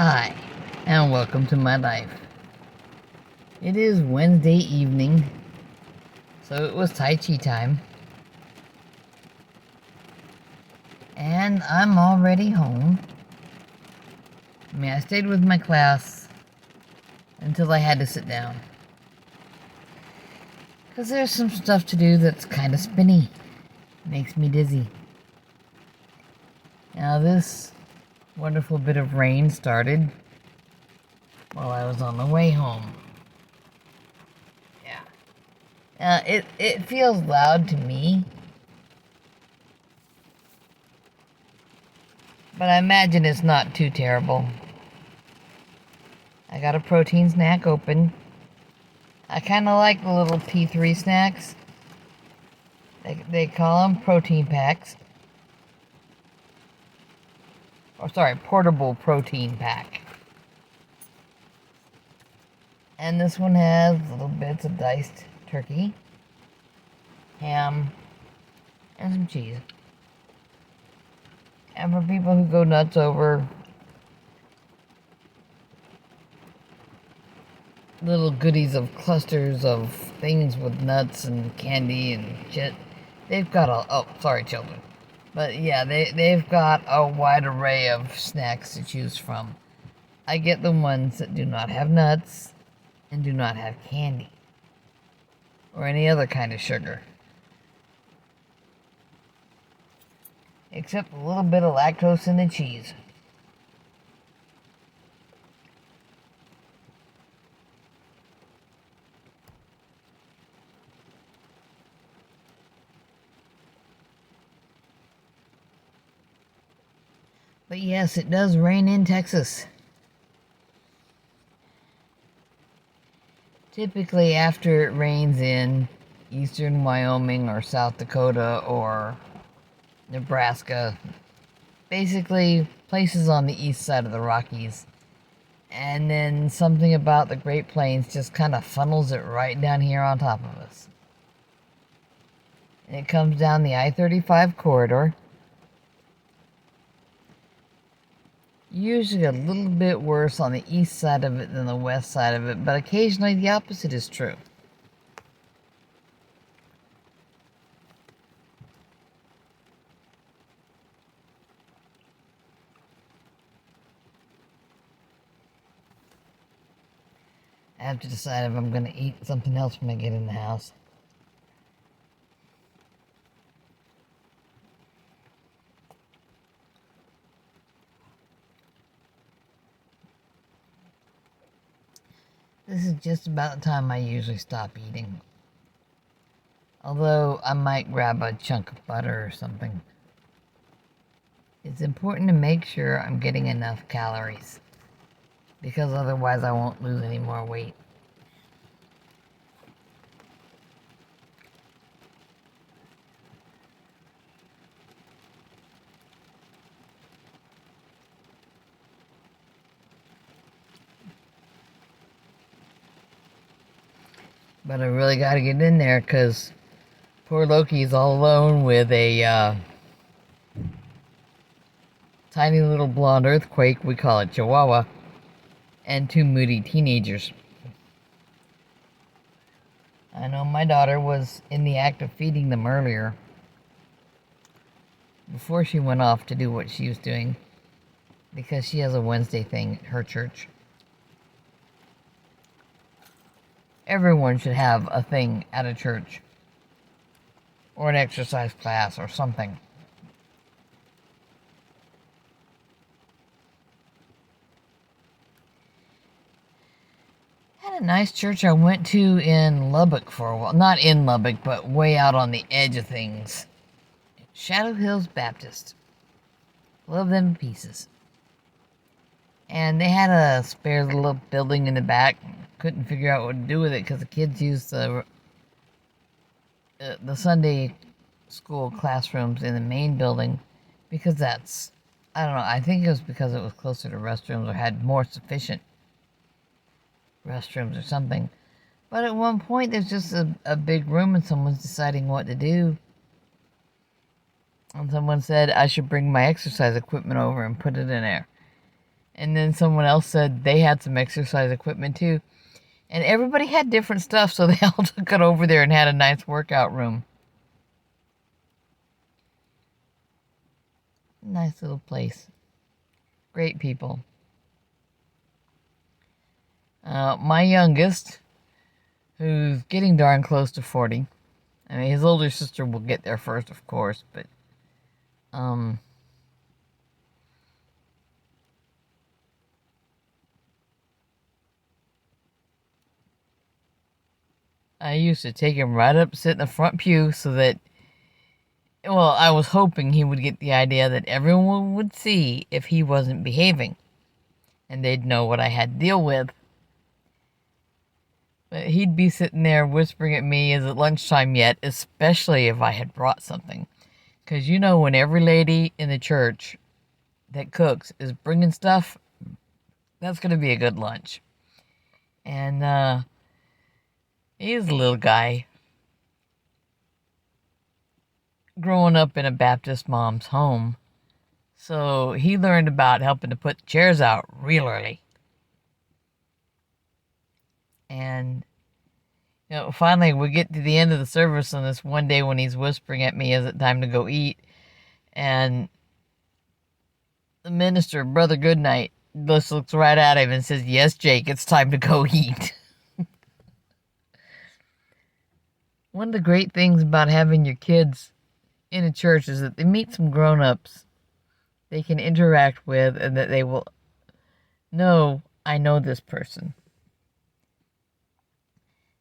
Hi, and welcome to my life. It is Wednesday evening, so it was Tai Chi time. And I'm already home. I stayed with my class until I had to sit down. Because there's some stuff to do that's kind of spinny. Makes me dizzy. Now this wonderful bit of rain started while I was on the way home. It feels loud to me, but I imagine it's not too terrible. I got a protein snack open. I kind of like the little P3 snacks. They call them protein packs. Portable protein pack. And this one has little bits of diced turkey, ham, and some cheese. And for people who go nuts over little goodies of clusters of things with nuts and candy and shit, they've got children. But yeah, they've got a wide array of snacks to choose from. I get the ones that do not have nuts and do not have candy or any other kind of sugar, except a little bit of lactose in the cheese. But yes, it does rain in Texas. Typically after it rains in eastern Wyoming or South Dakota or Nebraska, basically places on the east side of the Rockies, and then something about the Great Plains just kind of funnels it right down here on top of us. And it comes down the I-35 corridor, usually a little bit worse on the east side of it than the west side of it, but occasionally the opposite is true. I have to decide if I'm going to eat something else when I get in the house. This is just about the time I usually stop eating. Although I might grab a chunk of butter or something. It's important to make sure I'm getting enough calories, because otherwise I won't lose any more weight. But I really got to get in there because poor Loki's all alone with a tiny little blonde earthquake, we call it Chihuahua, and two moody teenagers. I know my daughter was in the act of feeding them earlier, before she went off to do what she was doing, because she has a Wednesday thing at her church. Everyone should have a thing at a church, or an exercise class, or something. Had a nice church I went to in Lubbock for a while. Not in Lubbock, but way out on the edge of things. Shadow Hills Baptist. Love them to pieces. And they had a spare little building in the back. Couldn't figure out what to do with it because the kids used the Sunday school classrooms in the main building because that's, I don't know, I think it was because it was closer to restrooms or had more sufficient restrooms or something. But at one point there's just a big room and someone's deciding what to do. And someone said I should bring my exercise equipment over and put it in there. And then someone else said they had some exercise equipment too. And everybody had different stuff, so they all took it over there and had a nice workout room. Nice little place. Great people. My youngest, who's getting darn close to 40. I mean, his older sister will get there first, of course, but, I used to take him right up, sit in the front pew so that, well, I was hoping he would get the idea that everyone would see if he wasn't behaving, and they'd know what I had to deal with. But he'd be sitting there whispering at me, is it lunchtime yet? Especially if I had brought something. Because you know, when every lady in the church that cooks is bringing stuff, that's going to be a good lunch. And he's a little guy. Growing up in a Baptist mom's home. So he learned about helping to put chairs out real early. And, you know, finally we get to the end of the service on this one day when he's whispering at me, is it time to go eat? And the minister, Brother Goodnight, just looks right at him and says, yes, Jake, it's time to go eat. One of the great things about having your kids in a church is that they meet some grown-ups they can interact with, and that they will know, I know this person.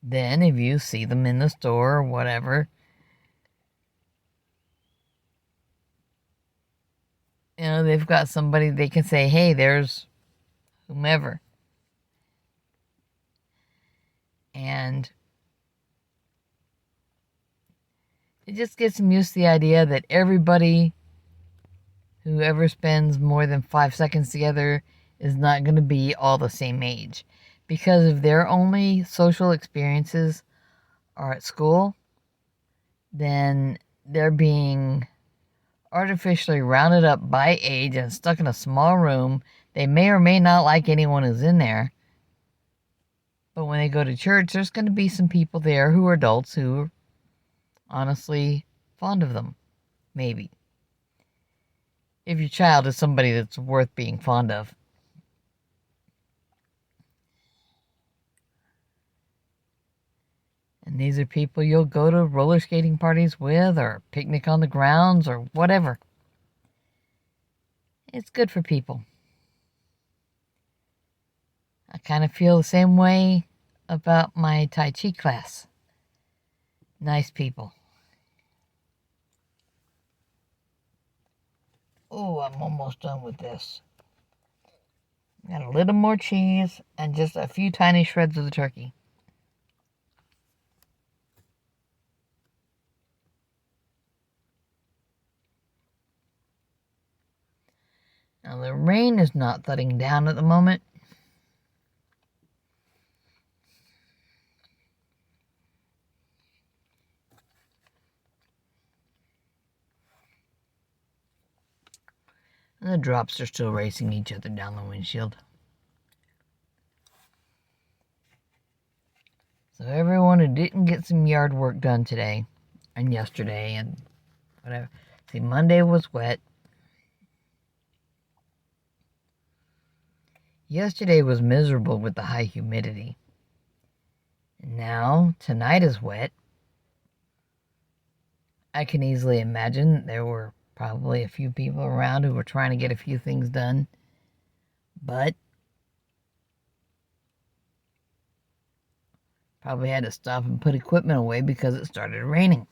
Then if you see them in the store or whatever, you know, they've got somebody they can say, hey, there's whomever. And it just gets them used to the idea that everybody who ever spends more than 5 seconds together is not going to be all the same age. Because if their only social experiences are at school, then they're being artificially rounded up by age and stuck in a small room. They may or may not like anyone who's in there. But when they go to church, there's going to be some people there who are adults who are honestly fond of them. Maybe. If your child is somebody that's worth being fond of. And these are people you'll go to roller skating parties with, or picnic on the grounds, or whatever. It's good for people. I kind of feel the same way about my Tai Chi class. Nice people. Oh, I'm almost done with this. Got a little more cheese and just a few tiny shreds of the turkey. Now the rain is not thudding down at the moment. And the drops are still racing each other down the windshield. So everyone who didn't get some yard work done today and yesterday and whatever. See, Monday was wet. Yesterday was miserable with the high humidity. And now, tonight is wet. I can easily imagine there were probably a few people around who were trying to get a few things done. But probably had to stop and put equipment away because it started raining.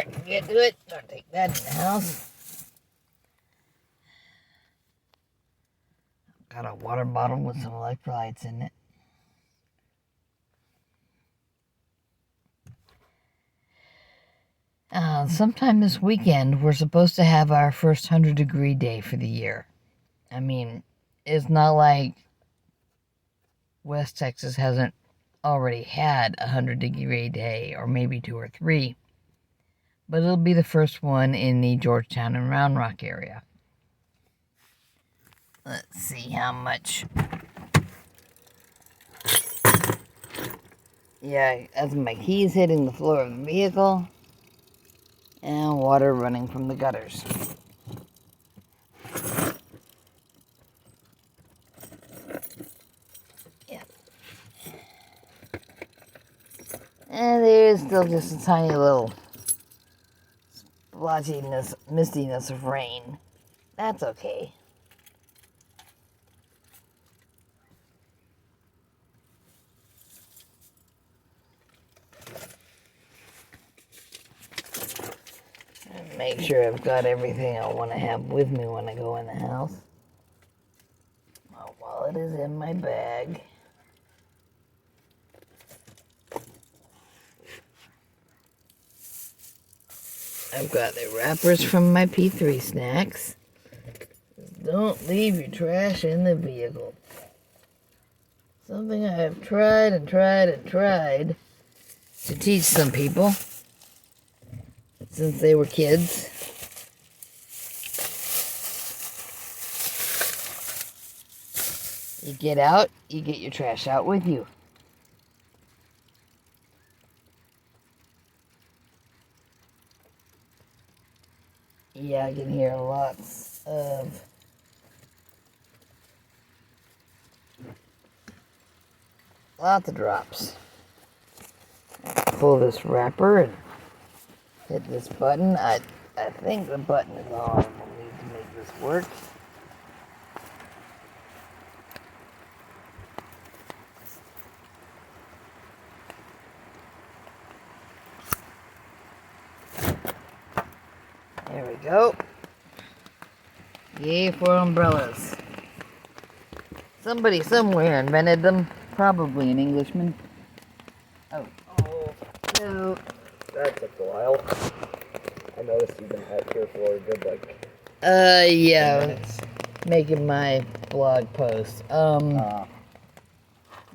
I can get to it. I'll take that in the house. Got a water bottle with some electrolytes in it. Sometime this weekend, we're supposed to have our first 100-degree day for the year. I mean, it's not like West Texas hasn't already had a 100-degree day, or maybe 2 or 3. But it'll be the first one in the Georgetown and Round Rock area. Let's see how much. Yeah, as my keys hitting the floor of the vehicle, and water running from the gutters. Yeah. And there's still just a tiny little splotchiness, mistiness of rain. That's okay. Make sure I've got everything I want to have with me when I go in the house. My wallet is in my bag. I've got the wrappers from my P3 snacks. Don't leave your trash in the vehicle. Something I have tried and tried and tried to teach some people since they were kids. You get out, you get your trash out with you. Yeah, I can hear lots of drops. Pull this wrapper and hit this button. I think the button is on. We'll need to make this work. There we go. Yay for umbrellas. Somebody somewhere invented them. Probably an Englishman. Oh, no. That took a while. I noticed you've been out here for a good, like... yeah. 10 minutes. Making my blog post. Don't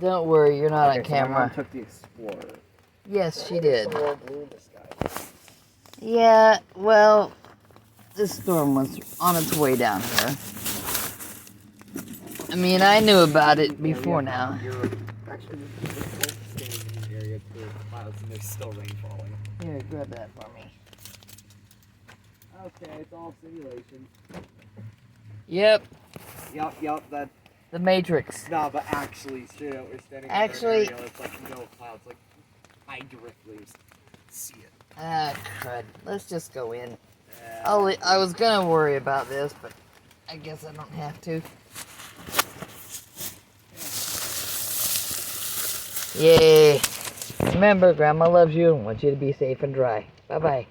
worry, you're not on camera. So my mom took the Explorer. Yes, she did. Blue in the sky. Yeah, well, this storm was on its way down here. I mean, I knew about it before now. You're actually staying in the area through clouds and there's still rain falling. Here, grab that for me. Okay, it's all simulation. Yep, Yep, that... the Matrix. No, but actually, straight out, we're standing in Actually- an area that's like no clouds, like I directly see it. Ah, crud. Let's just go in. Yeah. I was gonna worry about this, but I guess I don't have to. Yay. Remember, Grandma loves you and wants you to be safe and dry. Bye-bye.